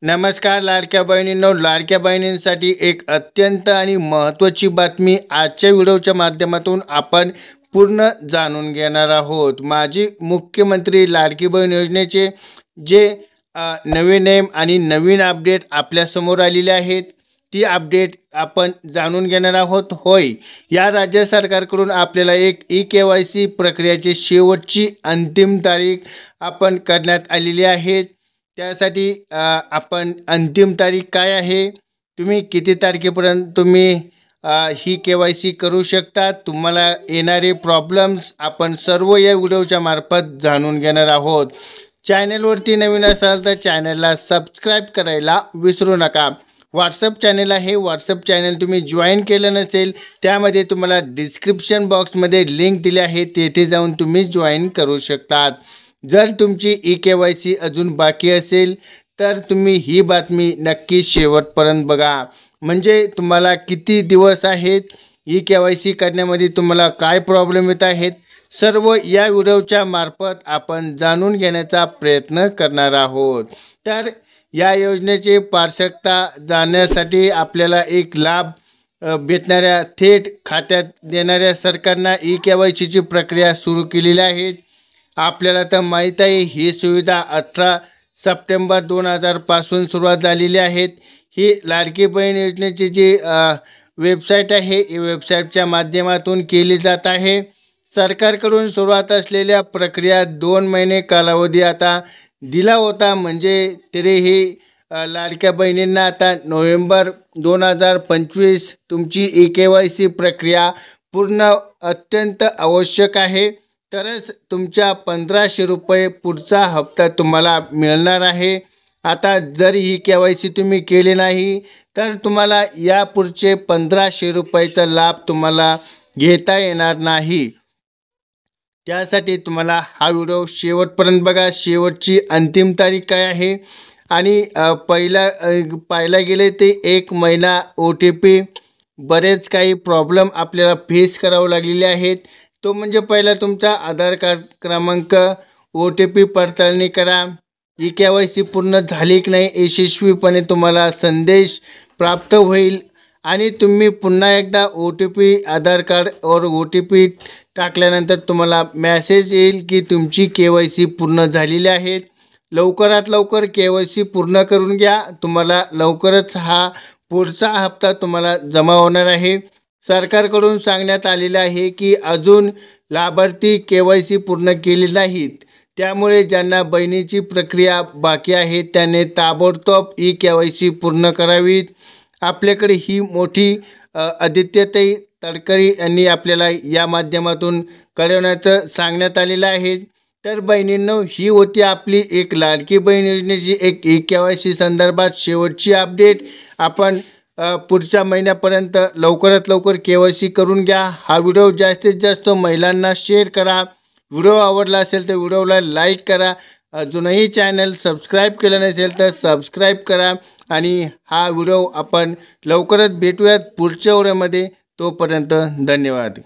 नमस्कार लाडक्या बहिणींनो, लाडक्या बहिणींसाठी एक अत्यंत आणि महत्त्वाची बातमी आजच्या व्हिडिओच्या माध्यमातून आपण पूर्ण जाणून घेणार आहोत। माजी मुख्यमंत्री लाडकी बहीण योजनेचे जे नवीन नेम आणि नवीन अपडेट आपल्या समोर आलेले आहेत, ती अपडेट आपण जाणून घेणार आहोत। होय, या राज्य सरकारकडून आपल्याला एक ई-KYC प्रक्रियेची शेवटची अंतिम तारीख आपण करण्यात आलेली आहे। त्यासाठी आपण अंतिम तारीख काय आहे, तुम्ही किती तारखेपर्यंत तुम्ही ही KYC करू शकता, तुम्हाला येणारे प्रॉब्लेम्स आपण सर्व या व्हिडिओच्या मार्फत जाणून घेणार आहोत। चॅनलवरती नवीन असाल तर चॅनलला सबस्क्राईब करायला विसरू नका। व्हॉट्सअप चॅनल आहे, व्हॉट्सअप चॅनल तुम्ही जॉईन केलं नसेल त्यामध्ये तुम्हाला डिस्क्रिप्शन बॉक्समध्ये लिंक दिली आहे, तेथे जाऊन तुम्ही जॉईन करू शकतात। जर तुमची ई-KYC अजून बाकी असेल तर तुम्ही ही बातमी नक्की शेवटपर्यंत बघा, म्हणजे तुम्हाला किती दिवस आहेत, ई-KYC करण्यामध्ये तुम्हाला काय प्रॉब्लेम येत आहेत, सर्व या व्हिडिओच्या मार्फत आपण जाणून घेण्याचा प्रयत्न करणार आहोत। तर या योजनेची पारदर्शकता जाणण्यासाठी आपल्याला एक लाभ भेटणाऱ्या थेट खात्यात देणाऱ्या सरकारनं ई-KYCची प्रक्रिया सुरू केलेली आहे। आपल्याला तर माहीत आहे, ही सुविधा 18 सप्टेंबर 2000 पासून सुरुवात झालेली आहे। ही लाडकी बहीण योजनेची जी वेबसाईट आहे, या वेबसाईटच्या माध्यमातून केली जात आहे। सरकारकडून सुरुवात असलेल्या प्रक्रिया 2 महिने कालावधी आता दिला होता, म्हणजे तरी ही लाडक्या बहिणींना आता नोव्हेंबर 2025 तुमची ई-KYC प्रक्रिया पूर्ण अत्यंत आवश्यक आहे, तरच तुमच्या 1500 रुपये पुढचा हप्ता तुम्हाला मिळणार आहे। आता जर ही KYC तुम्ही केली नाही तर तुम्हाला या पुढचे 1500 रुपयाचा लाभ तुम्हाला घेता येणार नाही। त्यासाठी तुम्हाला हा व्हिडिओ शेवटपर्यंत बघा। शेवटची अंतिम तारीख काय आहे आणि पाहायला गेले ते 1 महिना OTP बरेच काही प्रॉब्लेम आपल्याला फेस करावे लागलेले आहेत। तो म्हणजे पहिला तुमचा आधार कार्ड क्रमांक OTP पडताळणी करा, ई-KYC पूर्ण झाली की नाही यशस्वीपणे तुम्हाला संदेश प्राप्त होईल आणि तुम्ही पुन्हा एकदा OTP आधार कार्ड और OTP टाकल्यानंतर तुम्हाला मेसेज येईल की तुमची KYC पूर्ण झालेली आहे। लवकरात लवकर KYC पूर्ण करून घ्या, तुम्हाला लवकरच हा पुढचा हप्ता तुम्हाला जमा होणार आहे। सरकारकडून सांगण्यात आलेले आहे की अजून लाभार्थी KYC पूर्ण केली नाहीत, त्यामुळे ज्यांना बहिणीची प्रक्रिया बाकी आहे त्याने ताबडतोब ई-KYC पूर्ण करावी। आपल्याकडे ही मोठी आदित्यताई तडकरी यांनी आपल्याला या माध्यमातून कळवण्याचं सांगण्यात आलेलं आहे। तर बहिणींनो, ही होती आपली एक लाडकी बहीण योजनेची एक ई-KYC संदर्भात शेवटची अपडेट। आपण पुढच्या महिन्यापर्यंत लवकरात लवकर KYC करून घ्या। हा व्हिडिओ जास्तीत जास्त महिलांना शेअर करा। व्हिडिओ आवडला असेल तर व्हिडिओला लाईक करा। अजूनही चॅनल सबस्क्राईब केलं नसेल तर सबस्क्राईब करा आणि हा व्हिडिओ आपण लवकरच भेटूयात पुढच्या व्हिडिओमध्ये। तोपर्यंत धन्यवाद।